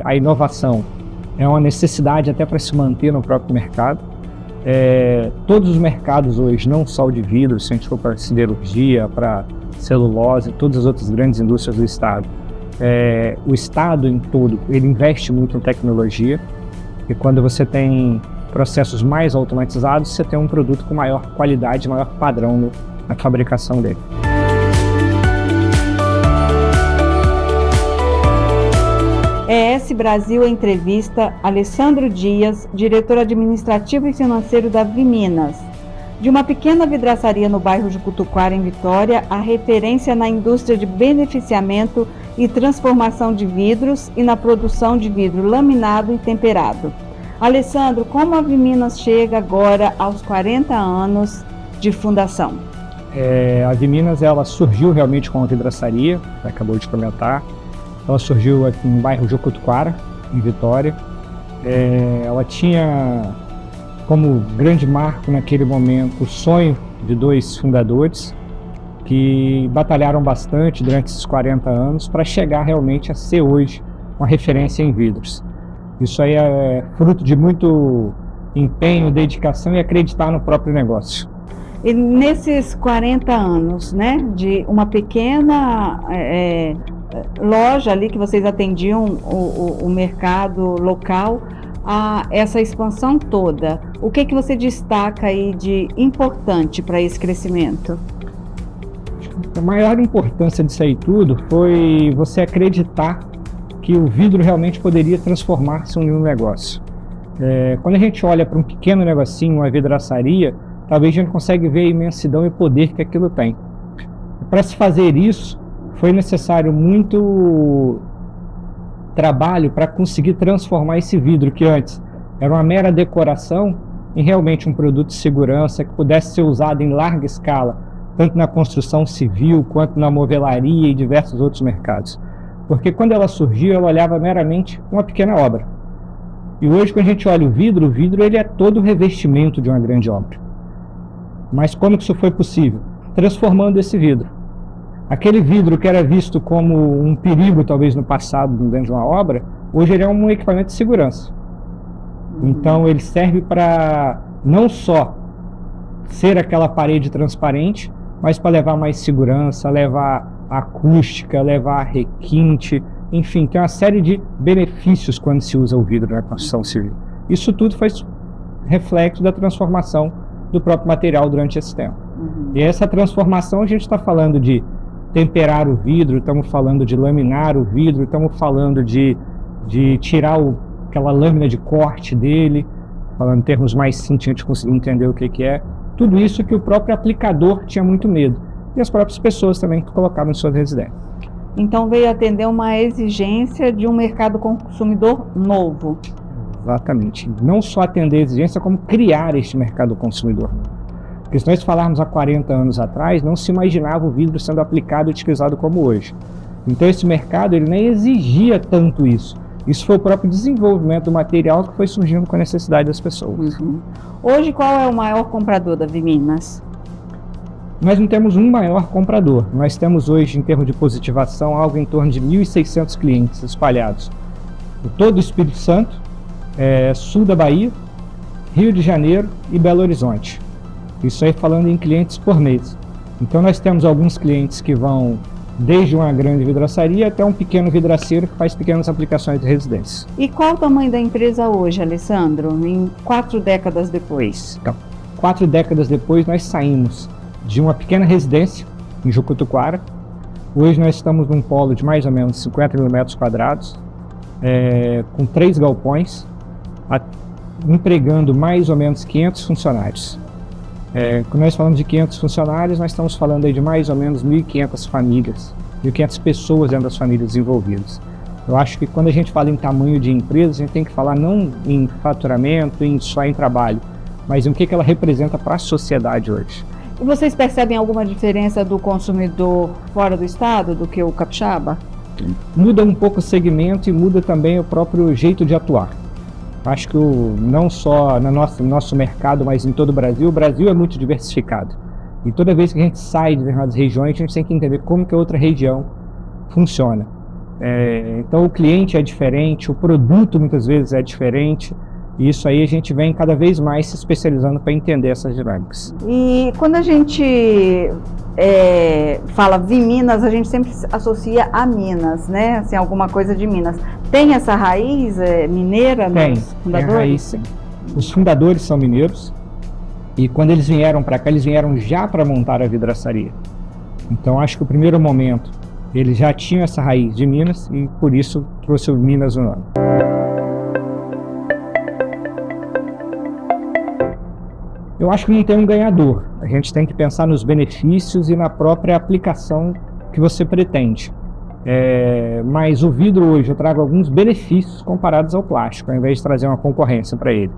A inovação é uma necessidade até para se manter no próprio mercado. Todos os mercados hoje, não só o de vidro, se a gente for para siderurgia, para celulose, todas as outras grandes indústrias do Estado, o Estado em todo, ele investe muito em tecnologia, e quando você tem processos mais automatizados, você tem um produto com maior qualidade, maior padrão na fabricação dele. ES Brasil entrevista Alessandro Dias, diretor administrativo e financeiro da Viminas. De uma pequena vidraçaria no bairro Jucutuquara, em Vitória, a referência na indústria de beneficiamento e transformação de vidros e na produção de vidro laminado e temperado. Alessandro, como a Viminas chega agora aos 40 anos de fundação? A Viminas, ela surgiu realmente com a vidraçaria, você acabou de comentar. Ela surgiu aqui no bairro Jucutuquara, em Vitória. Ela tinha como grande marco naquele momento o sonho de dois fundadores que batalharam bastante durante esses 40 anos para chegar realmente a ser hoje uma referência em vidros. Isso aí é fruto de muito empenho, dedicação e acreditar no próprio negócio. E nesses 40 anos, né, de uma pequena loja ali que vocês atendiam o mercado local, a essa expansão toda, o que você destaca aí de importante para esse crescimento? A maior importância disso aí tudo foi você acreditar que o vidro realmente poderia transformar-se em um negócio. Quando a gente olha para um pequeno negocinho, uma vidraçaria, talvez a gente consegue ver a imensidão e poder que aquilo tem. Para se fazer isso, foi necessário muito trabalho para conseguir transformar esse vidro, que antes era uma mera decoração, em realmente um produto de segurança que pudesse ser usado em larga escala, tanto na construção civil, quanto na movelaria e diversos outros mercados. Porque quando ela surgiu, ela olhava meramente uma pequena obra. E hoje, quando a gente olha o vidro ele é todo o revestimento de uma grande obra. Mas como que isso foi possível? Transformando esse vidro. Aquele vidro que era visto como um perigo, talvez no passado, dentro de uma obra, hoje ele é um equipamento de segurança. Então ele serve para não só ser aquela parede transparente, mas para levar mais segurança, levar acústica, levar requinte, enfim, tem uma série de benefícios quando se usa o vidro na construção civil. Isso tudo foi reflexo da transformação do próprio material durante esse tempo. E essa transformação a gente está falando de temperar o vidro, estamos falando de laminar o vidro, estamos falando de tirar aquela lâmina de corte dele, falando em termos mais simples, a gente conseguir entender o que é. Tudo isso que o próprio aplicador tinha muito medo. E as próprias pessoas também que colocavam em suas residências. Então veio atender uma exigência de um mercado consumidor novo. Exatamente. Não só atender a exigência, como criar este mercado consumidor. Porque se nós falarmos há 40 anos atrás, não se imaginava o vidro sendo aplicado e utilizado como hoje. Então esse mercado ele nem exigia tanto isso. Isso foi o próprio desenvolvimento do material que foi surgindo com a necessidade das pessoas. Hoje, qual é o maior comprador da Viminas? Nós não temos um maior comprador. Nós temos hoje, em termos de positivação, algo em torno de 1.600 clientes espalhados por todo o Espírito Santo, sul da Bahia, Rio de Janeiro e Belo Horizonte. Isso aí falando em clientes por mês. Então nós temos alguns clientes que vão desde uma grande vidraçaria até um pequeno vidraceiro que faz pequenas aplicações de residência. E qual o tamanho da empresa hoje, Alessandro, em 4 décadas depois? Então, 4 décadas depois nós saímos de uma pequena residência em Jucutuquara. Hoje nós estamos num polo de mais ou menos 50 mil metros quadrados, com 3 galpões, empregando mais ou menos 500 funcionários. Quando nós falamos de 500 funcionários, nós estamos falando aí de mais ou menos 1.500 famílias, 1.500 pessoas dentro das famílias envolvidas. Eu acho que quando a gente fala em tamanho de empresa, a gente tem que falar não em faturamento, só em trabalho, mas em o que ela representa para a sociedade hoje. E vocês percebem alguma diferença do consumidor fora do estado do que o capixaba? Muda um pouco o segmento e muda também o próprio jeito de atuar. Acho que não só no nosso mercado, mas em todo o Brasil é muito diversificado. E toda vez que a gente sai de determinadas regiões, a gente tem que entender como que a outra região funciona. Então o cliente é diferente, o produto muitas vezes é diferente, e isso aí a gente vem cada vez mais se especializando para entender essas dinâmicas. E quando a gente fala Viminas, a gente sempre associa a Minas, né? Assim, alguma coisa de Minas. Tem essa raiz mineira nos fundadores? Tem a raiz, sim. Os fundadores são mineiros, e quando eles vieram para cá, eles vieram já para montar a vidraçaria. Então acho que o primeiro momento eles já tinham essa raiz de Minas e por isso trouxe o Minas no nome. Eu acho que não tem um ganhador. A gente tem que pensar nos benefícios e na própria aplicação que você pretende. Mas o vidro hoje eu trago alguns benefícios comparados ao plástico, ao invés de trazer uma concorrência para ele.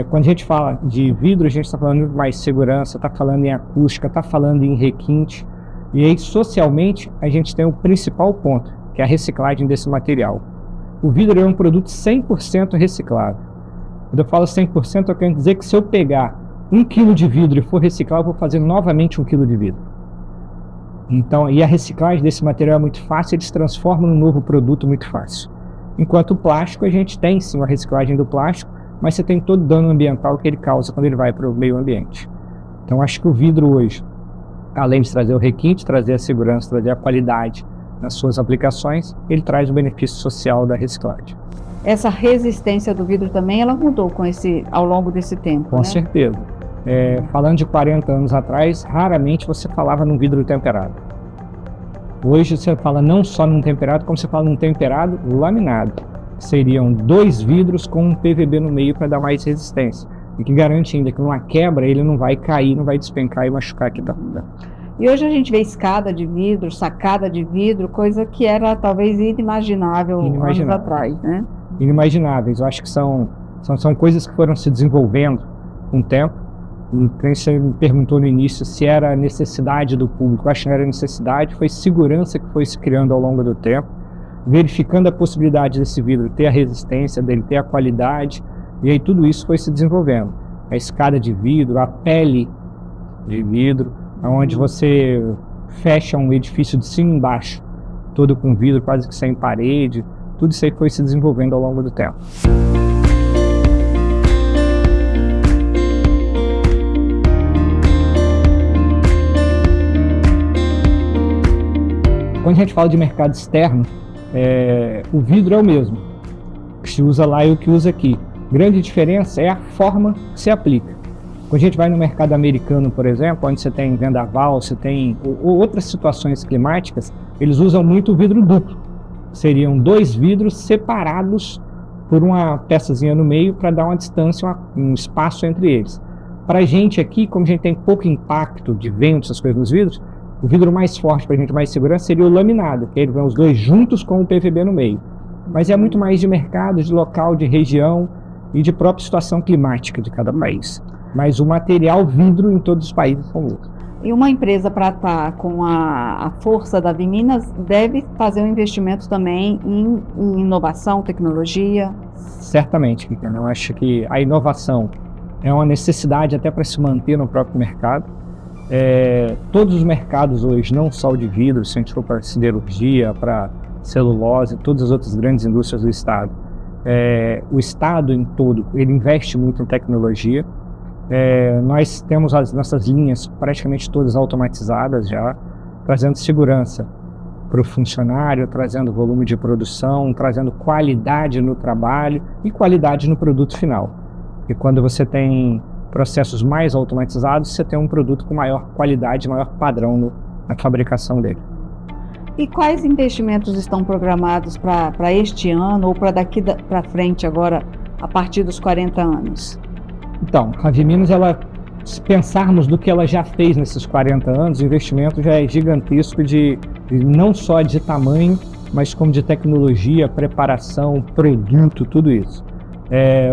Quando a gente fala de vidro, a gente está falando de mais segurança, está falando em acústica, está falando em requinte. E aí, socialmente, a gente tem o principal ponto, que é a reciclagem desse material. O vidro é um produto 100% reciclável. Quando eu falo 100%, eu quero dizer que se eu pegar 1 kg de vidro e for reciclar, eu vou fazer novamente 1 kg de vidro. Então, e a reciclagem desse material é muito fácil, ele se transforma num novo produto muito fácil. Enquanto o plástico, a gente tem sim a reciclagem do plástico, mas você tem todo o dano ambiental que ele causa quando ele vai para o meio ambiente. Então, acho que o vidro hoje, além de trazer o requinte, trazer a segurança, trazer a qualidade nas suas aplicações, ele traz o benefício social da reciclagem. Essa resistência do vidro também, ela mudou ao longo desse tempo, Com certeza. Falando de 40 anos atrás, raramente você falava num vidro temperado. Hoje você fala não só num temperado, como você fala num temperado laminado. Seriam 2 vidros com um PVB no meio para dar mais resistência. E que garante ainda que numa quebra ele não vai cair, não vai despencar e machucar aqui da rua. E hoje a gente vê escada de vidro, sacada de vidro, coisa que era talvez inimaginável anos atrás, né? Inimagináveis. Eu acho que são coisas que foram se desenvolvendo com o tempo. E você me perguntou no início se era necessidade do público. Eu acho que não era necessidade, foi segurança que foi se criando ao longo do tempo, verificando a possibilidade desse vidro ter a resistência dele, ter a qualidade. E aí tudo isso foi se desenvolvendo. A escada de vidro, a pele de vidro, onde você fecha um edifício de cima e embaixo, todo com vidro, quase que sem parede. Tudo isso aí foi se desenvolvendo ao longo do tempo. Quando a gente fala de mercado externo, o vidro é o mesmo. O que se usa lá e o que usa aqui. Grande diferença é a forma que se aplica. Quando a gente vai no mercado americano, por exemplo, onde você tem vendaval, você tem outras situações climáticas, eles usam muito o vidro duplo. Seriam 2 vidros separados por uma peçazinha no meio para dar uma distância, um espaço entre eles. Para a gente aqui, como a gente tem pouco impacto de vento, essas coisas nos vidros, o vidro mais forte para a gente, mais segurança, seria o laminado, que ele vem os 2 juntos com o PVB no meio. Mas é muito mais de mercado, de local, de região e de própria situação climática de cada país. Mas o material vidro em todos os países são outros. E uma empresa, para estar com a força da Viminas, deve fazer um investimento também em inovação, tecnologia? Certamente, Kikana. Eu acho que a inovação é uma necessidade até para se manter no próprio mercado. Todos os mercados hoje, não só o de vidro, se a gente for para siderurgia, para celulose, todas as outras grandes indústrias do Estado, o Estado em todo, ele investe muito em tecnologia. Nós temos as nossas linhas praticamente todas automatizadas já, trazendo segurança para o funcionário, trazendo volume de produção, trazendo qualidade no trabalho e qualidade no produto final. Porque quando você tem processos mais automatizados, você tem um produto com maior qualidade, maior padrão na fabricação dele. E quais investimentos estão programados para este ano ou para daqui para frente agora, a partir dos 40 anos? Então, a Viminas, se pensarmos do que ela já fez nesses 40 anos, o investimento já é gigantesco não só de tamanho, mas como de tecnologia, preparação, produto, tudo isso.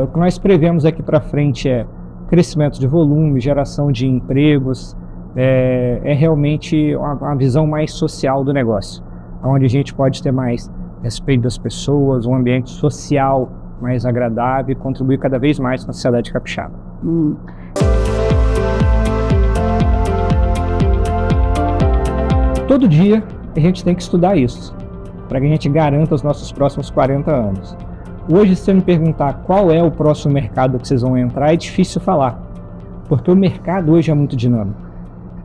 O que nós prevemos aqui para frente é crescimento de volume, geração de empregos, realmente uma visão mais social do negócio, onde a gente pode ter mais respeito das pessoas, um ambiente social mais agradável e contribuir cada vez mais com a sociedade capixaba. Todo dia a gente tem que estudar isso. para que a gente garanta os nossos próximos 40 anos. Hoje, se você me perguntar qual é o próximo mercado que vocês vão entrar, é difícil falar, porque o mercado hoje é muito dinâmico.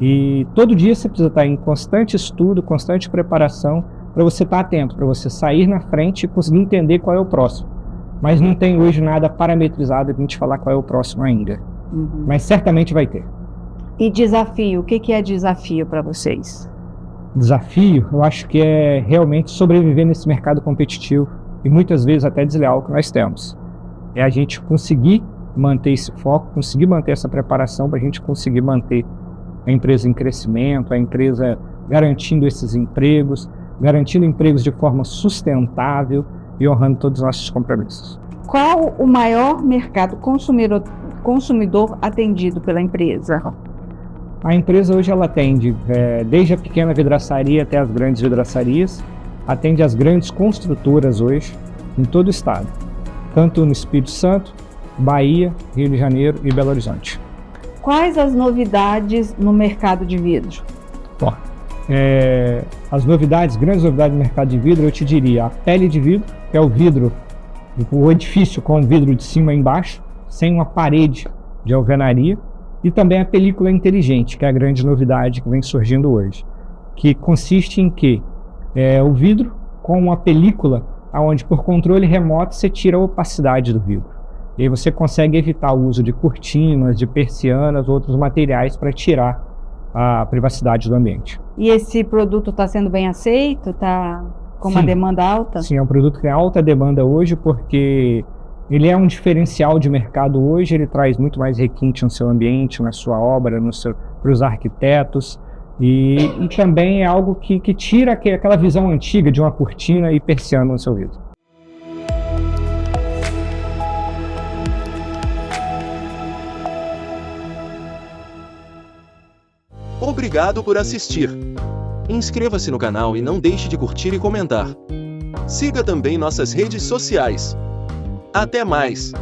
E todo dia você precisa estar em constante estudo, constante preparação, para você estar atento, para você sair na frente e conseguir entender qual é o próximo. Mas não tem hoje nada parametrizado para a gente falar qual é o próximo ainda. Mas certamente vai ter. E desafio, o que é desafio para vocês? Desafio, eu acho que é realmente sobreviver nesse mercado competitivo e muitas vezes até desleal que nós temos. É a gente conseguir manter esse foco, conseguir manter essa preparação para a gente conseguir manter a empresa em crescimento, a empresa garantindo esses empregos, garantindo empregos de forma sustentável e honrando todos os nossos compromissos. Qual o maior mercado consumidor atendido pela empresa? A empresa hoje ela atende desde a pequena vidraçaria até as grandes vidraçarias, atende as grandes construtoras hoje em todo o estado, tanto no Espírito Santo, Bahia, Rio de Janeiro e Belo Horizonte. Quais as novidades no mercado de vidro? Bom, as novidades, grandes novidades no mercado de vidro, eu te diria a pele de vidro, que é o vidro, o edifício com o vidro de cima e embaixo, sem uma parede de alvenaria, e também a película inteligente, que é a grande novidade que vem surgindo hoje, que consiste em que o vidro com uma película, onde por controle remoto você tira a opacidade do vidro. E aí você consegue evitar o uso de cortinas, de persianas, outros materiais para tirar a privacidade do ambiente. E esse produto está sendo bem aceito? Está com uma demanda alta? Sim, é um produto que tem alta demanda hoje porque ele é um diferencial de mercado hoje, ele traz muito mais requinte no seu ambiente, na sua obra, para os arquitetos, e também é algo que tira aquela visão antiga de uma cortina e persiana no seu vidro. Obrigado por assistir. Inscreva-se no canal e não deixe de curtir e comentar. Siga também nossas redes sociais. Até mais!